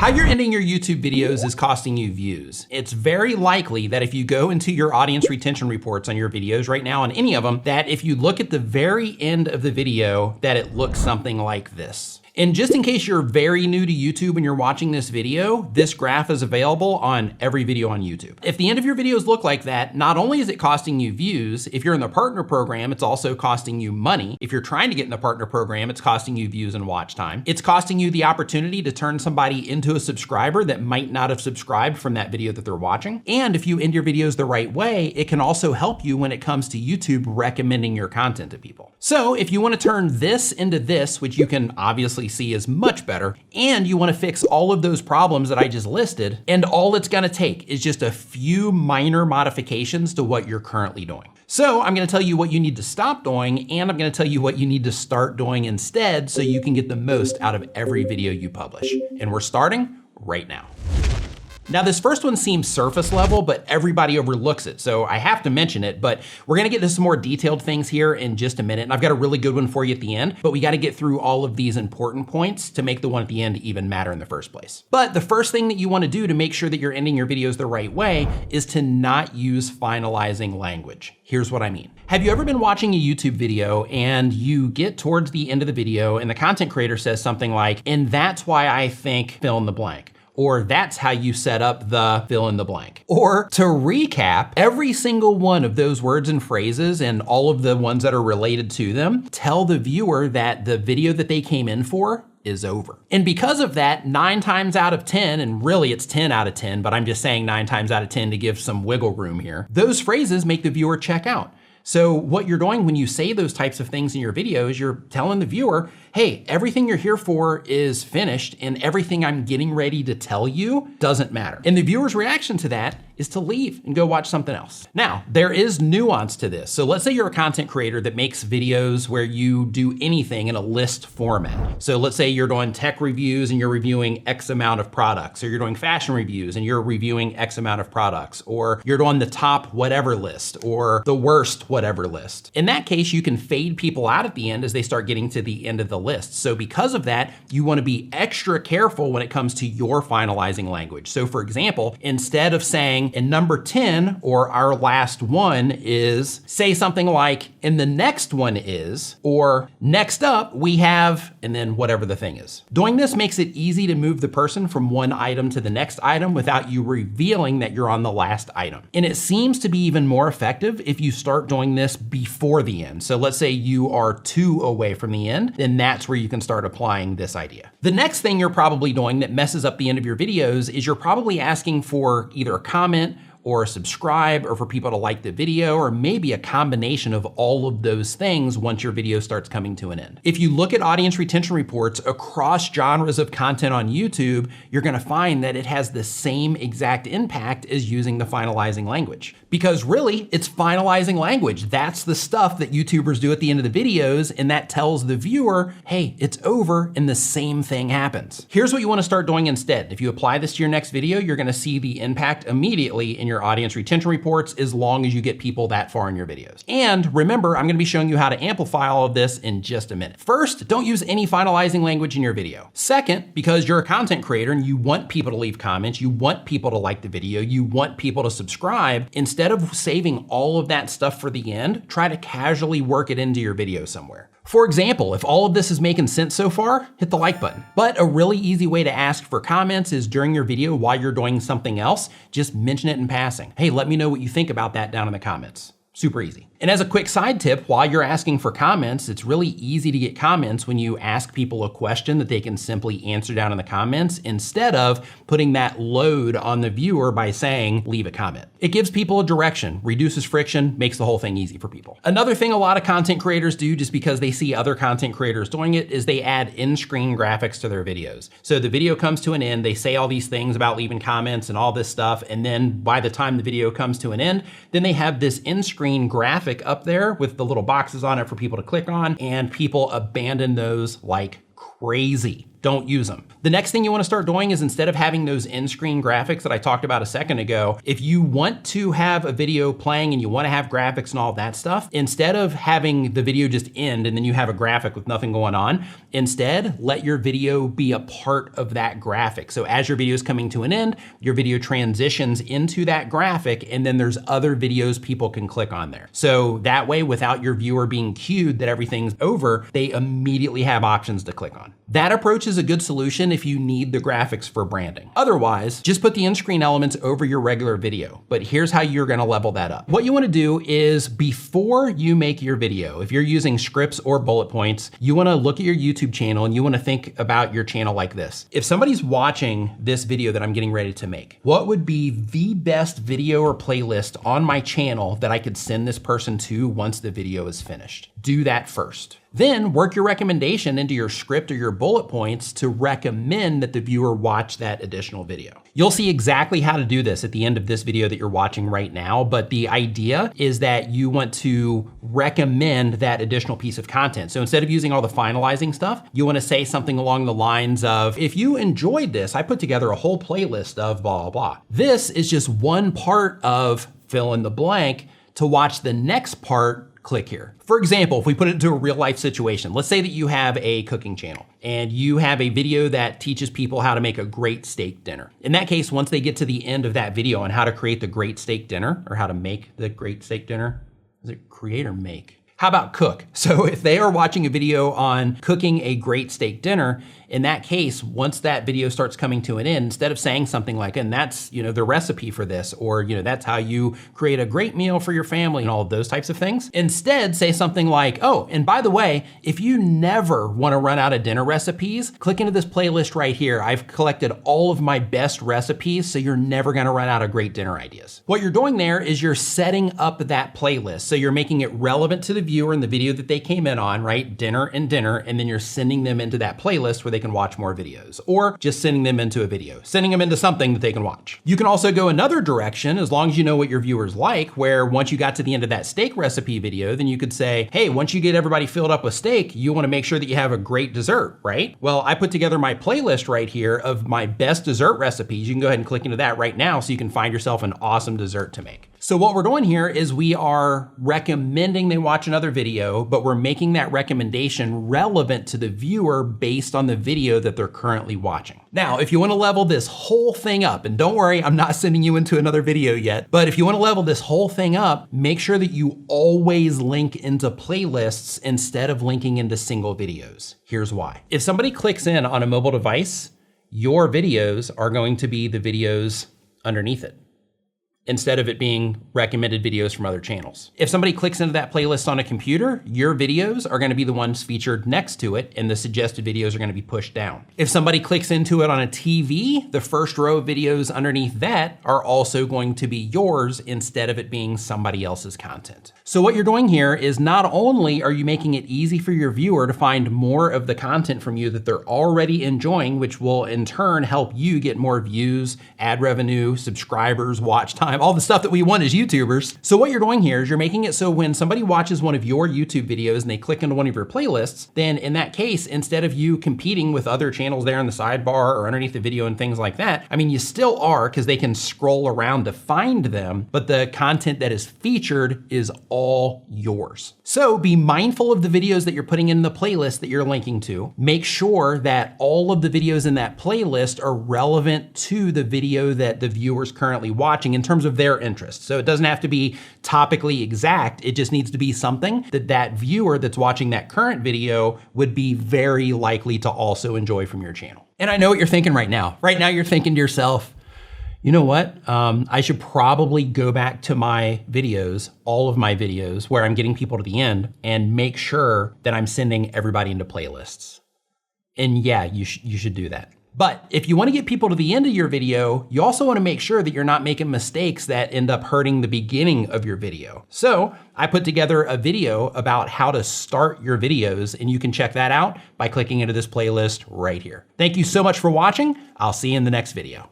How you're ending your YouTube videos is costing you views. It's very likely that if you go into your audience retention reports on your videos right now, on any of them, that if you look at the very end of the video, that it looks something like this. And just in case you're very new to YouTube and you're watching this video, this graph is available on every video on YouTube. If the end of your videos look like that, not only is it costing you views, if you're in the partner program, it's also costing you money. If you're trying to get in the partner program, it's costing you views and watch time. It's costing you the opportunity to turn somebody into a subscriber that might not have subscribed from that video that they're watching. And if you end your videos the right way, it can also help you when it comes to YouTube recommending your content to people. So if you want to turn this into this, which you can obviously see is much better, and you want to fix all of those problems that I just listed, and all it's going to take is just a few minor modifications to what you're currently doing. So I'm going to tell you what you need to stop doing, and I'm going to tell you what you need to start doing instead so you can get the most out of every video you publish. And we're starting right now. Now this first one seems surface level, but everybody overlooks it, so I have to mention it, but we're gonna get to some more detailed things here in just a minute, and I've got a really good one for you at the end, but we gotta get through all of these important points to make the one at the end even matter in the first place. But the first thing that you wanna do to make sure that you're ending your videos the right way is to not use finalizing language. Here's what I mean. Have you ever been watching a YouTube video and you get towards the end of the video and the content creator says something like, and that's why I think fill in the blank. Or that's how you set up the fill in the blank. Or to recap, every single one of those words and phrases and all of the ones that are related to them, tell the viewer that the video that they came in for is over. And because of that, 9 times out of 10, and really it's 10 out of 10, but I'm just saying 9 times out of 10 to give some wiggle room here, those phrases make the viewer check out. So what you're doing when you say those types of things in your videos, you're telling the viewer, hey, everything you're here for is finished and everything I'm getting ready to tell you doesn't matter. And the viewer's reaction to that is to leave and go watch something else. Now, there is nuance to this. So let's say you're a content creator that makes videos where you do anything in a list format. So let's say you're doing tech reviews and you're reviewing X amount of products, or you're doing fashion reviews and you're reviewing X amount of products, or you're doing the top whatever list or the worst whatever list. In that case, you can fade people out at the end as they start getting to the end of the list. So because of that, you want to be extra careful when it comes to your finalizing language. So for example, instead of saying, and number 10, or our last one is, say something like, and the next one is, or next up we have, and then whatever the thing is. Doing this makes it easy to move the person from one item to the next item without you revealing that you're on the last item. And it seems to be even more effective if you start doing this before the end. So let's say you are 2 away from the end, then that's where you can start applying this idea. The next thing you're probably doing that messes up the end of your videos is you're probably asking for either a comment or subscribe, or for people to like the video, or maybe a combination of all of those things once your video starts coming to an end. If you look at audience retention reports across genres of content on YouTube, you're gonna find that it has the same exact impact as using the finalizing language. Because really, it's finalizing language. That's the stuff that YouTubers do at the end of the videos, and that tells the viewer, hey, it's over, and the same thing happens. Here's what you wanna start doing instead. If you apply this to your next video, you're gonna see the impact immediately in your audience retention reports as long as you get people that far in your videos. And remember, I'm gonna be showing you how to amplify all of this in just a minute. First, don't use any finalizing language in your video. Second, because you're a content creator and you want people to leave comments, you want people to like the video, you want people to subscribe, instead of saving all of that stuff for the end, try to casually work it into your video somewhere. For example, if all of this is making sense so far, hit the like button. But a really easy way to ask for comments is during your video while you're doing something else, just mention it in passing. Hey, let me know what you think about that down in the comments. Super easy. And as a quick side tip, while you're asking for comments, it's really easy to get comments when you ask people a question that they can simply answer down in the comments instead of putting that load on the viewer by saying, leave a comment. It gives people a direction, reduces friction, makes the whole thing easy for people. Another thing a lot of content creators do just because they see other content creators doing it is they add in-screen graphics to their videos. So the video comes to an end, they say all these things about leaving comments and all this stuff, and then by the time the video comes to an end, then they have this in-screen graphic up there with the little boxes on it for people to click on, and people abandon those like crazy. Don't use them. The next thing you wanna start doing is, instead of having those in-screen graphics that I talked about a second ago, if you want to have a video playing and you wanna have graphics and all that stuff, instead of having the video just end and then you have a graphic with nothing going on, instead let your video be a part of that graphic. So as your video is coming to an end, your video transitions into that graphic, and then there's other videos people can click on there. So that way, without your viewer being cued that everything's over, they immediately have options to click on. That approach is a good solution if you need the graphics for branding. Otherwise, just put the in-screen elements over your regular video. But here's how you're gonna level that up. What you wanna do is, before you make your video, if you're using scripts or bullet points, you wanna look at your YouTube channel and you wanna think about your channel like this. If somebody's watching this video that I'm getting ready to make, what would be the best video or playlist on my channel that I could send this person to once the video is finished? Do that first. Then work your recommendation into your script or your bullet points to recommend that the viewer watch that additional video. You'll see exactly how to do this at the end of this video that you're watching right now, but the idea is that you want to recommend that additional piece of content. So instead of using all the finalizing stuff, you wanna say something along the lines of, if you enjoyed this, I put together a whole playlist of blah, blah, blah. This is just one part of fill in the blank. To watch the next part, click here. For example, if we put it into a real life situation, let's say that you have a cooking channel and you have a video that teaches people how to make a great steak dinner. In that case, once they get to the end of that video on how to create the great steak dinner, or how to make the great steak dinner, is it create or make? How about cook? So if they are watching a video on cooking a great steak dinner, in that case, once that video starts coming to an end, instead of saying something like, and that's, the recipe for this, or, that's how you create a great meal for your family and all of those types of things, instead say something like, oh, and by the way, if you never wanna run out of dinner recipes, click into this playlist right here. I've collected all of my best recipes, so you're never gonna run out of great dinner ideas. What you're doing there is you're setting up that playlist. So you're making it relevant to the viewer in the video that they came in on, right? Dinner, and then you're sending them into that playlist where they can watch more videos, or just sending them into a video, sending them into something that they can watch. You can also go another direction, as long as you know what your viewers like, where once you got to the end of that steak recipe video, then you could say, hey, once you get everybody filled up with steak, you wanna make sure that you have a great dessert, right? Well, I put together my playlist right here of my best dessert recipes. You can go ahead and click into that right now so you can find yourself an awesome dessert to make. So what we're doing here is we are recommending they watch another video, but we're making that recommendation relevant to the viewer based on the video that they're currently watching. Now, if you wanna level this whole thing up, and don't worry, I'm not sending you into another video yet, but if you wanna level this whole thing up, make sure that you always link into playlists instead of linking into single videos. Here's why. If somebody clicks in on a mobile device, your videos are going to be the videos underneath it, instead of it being recommended videos from other channels. If somebody clicks into that playlist on a computer, your videos are gonna be the ones featured next to it, and the suggested videos are gonna be pushed down. If somebody clicks into it on a TV, the first row of videos underneath that are also going to be yours instead of it being somebody else's content. So what you're doing here is, not only are you making it easy for your viewer to find more of the content from you that they're already enjoying, which will in turn help you get more views, ad revenue, subscribers, watch time, all the stuff that we want as YouTubers. So what you're doing here is you're making it so when somebody watches one of your YouTube videos and they click into one of your playlists, then in that case, instead of you competing with other channels there in the sidebar or underneath the video and things like that, I mean, you still are, because they can scroll around to find them, but the content that is featured is all yours. So be mindful of the videos that you're putting in the playlist that you're linking to. Make sure that all of the videos in that playlist are relevant to the video that the viewer's currently watching in terms of their interests. So it doesn't have to be topically exact. It just needs to be something that that viewer that's watching that current video would be very likely to also enjoy from your channel. And I know what you're thinking right now. Right now you're thinking to yourself, you know what? I should probably go back to my videos, all of my videos, where I'm getting people to the end, and make sure that I'm sending everybody into playlists. And yeah, you should do that. But if you want to get people to the end of your video, you also want to make sure that you're not making mistakes that end up hurting the beginning of your video. So I put together a video about how to start your videos, and you can check that out by clicking into this playlist right here. Thank you so much for watching. I'll see you in the next video.